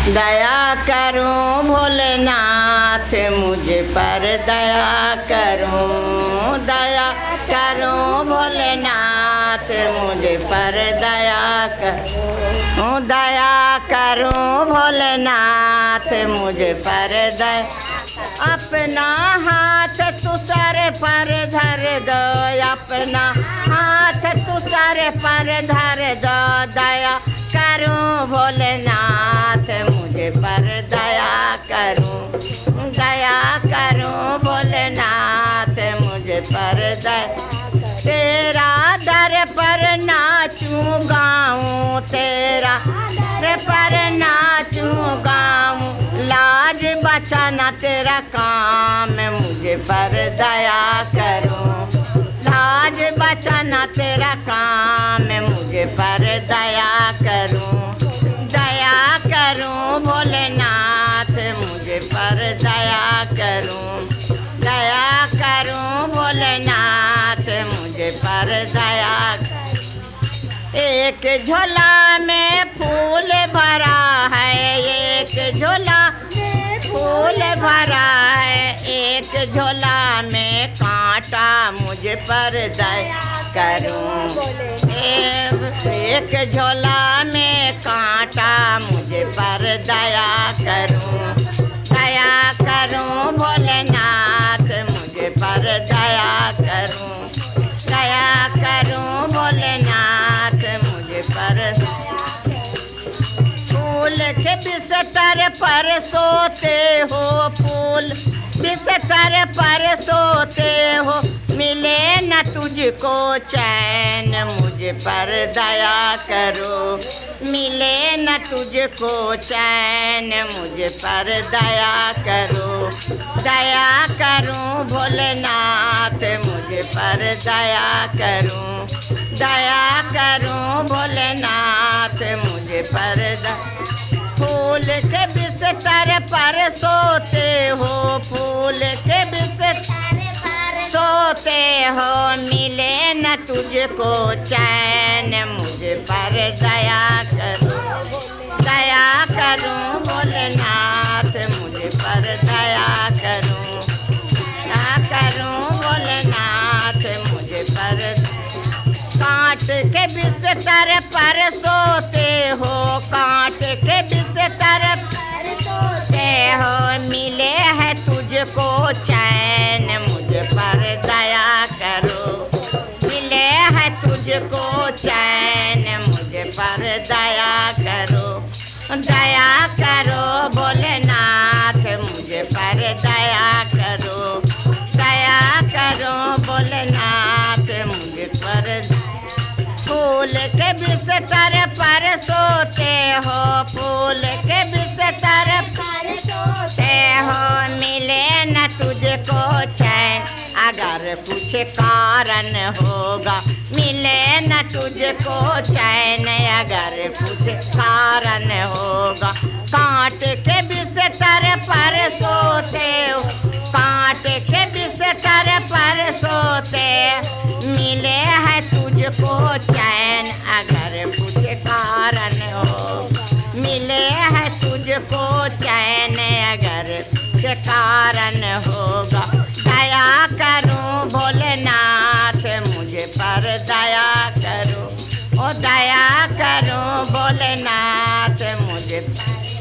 दया करो भोलेनाथ मुझ पर दया करो, दया करो भोलेनाथ मुझ पर दया करो, दया करो भोलेनाथ मुझ पर दया। अपना हाथ तू सर पर धर दो, अपना हाथ तू सर पर धर दो, दया करो भोलेनाथ मुझ पर दया करो, दया करो भोलेनाथ मुझ पर दया। तेरा दर पर नाचूं गाऊं, तेरा दर पर नाचूं गाऊं, लाज बचाना तेरा काम मुझे पर दया करो, लाज बचाना तेरा काम मुझे पर दया करो, दया करो भोलेनाथ मुझे पर दया करो, दया करो भोलेनाथ मुझे पर दया। एक झोला में फूल भरा है, एक झोला में फूल भरा है, एक झोला में कांटा मुझे पर दया करो, एक झोला में कांटा मुझे पर दया करो, दया करो भोलेनाथ मुझे पर दया करो, दया करो भोलेनाथ मुझे पर। फूल के बिस्तर पर सोते हो, फूल बिस्तर पर सोते हो, मिले न तुझको चैन मुझे पर दया करो, मिले न तुझको चैन मुझे पर दया करो, दया करो भोलेनाथ मुझे पर दया करो, दया करो भोलेनाथ मुझे पर दया। फूल के बिस्तर पर सोते हो, फूल के बिस्तर सोते हो, मिले न तुझको चैन मुझे पर दया करो, दया करो भोलेनाथ मुझे पर दया करो, दया करो भोलेनाथ मुझे पर। कांट के बिस्तर पर सोते हो, कांट के बिस्तर पर सोते हो, मिले है तुझको चैन मुझे पर दया करो, मिले है तुझको चैन मुझे पर दया करो, दया करो भोलेनाथ मुझे पर दया करो, दया करो भोलेनाथ मुझे पर। फूल के बिस्तर पर सोते हो, फूल के बिस्तर पर सोते हो, मिले न तुझको चैन, अगर कुछ कारण होगा मिले न तुझको चैन, अगर कुछ कारण होगा। कांट के बिस्तर पर सोते हो, कांट के बिस्तर पर सोते, मिले है तुझको चैन, अगर कुछ कारण हो, मिले है तुझको चैन, अगर कुछ कारण होगा। दया करो भोलेनाथ मुझे पर दया करो, ओ दया करो भोलेनाथ मुझे।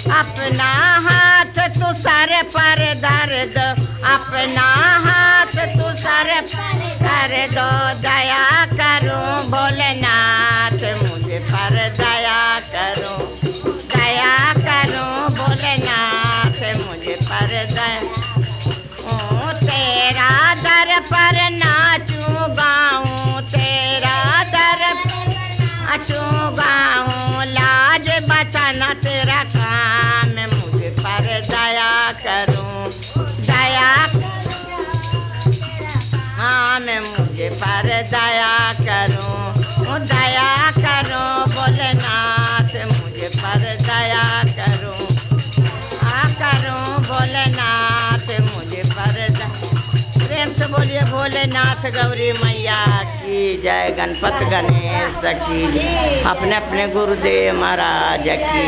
अपना हाथ तू सर पर धर दो, अपना हाथ तू सर पर धर दो, दया करो भोलेनाथ मुझे पर दया करो, दया करो भोलेनाथ मुझे पर दया। ओ तेरा दर पर नाचूं गाऊं, तेरा दर पर नाचूं गाऊं, लाज बचाना तेरा काम मुझे पर दया करो, दया हाँ मैं मुझे पर दया करो, दया करो भोलेनाथ मुझे पर दया करो, करो भोलेनाथ मुझे पर दया। प्रेम से बोलिए भोलेनाथ गौरी मैया की जय, गणपत गणेश की, अपने अपने गुरुदेव महाराज की।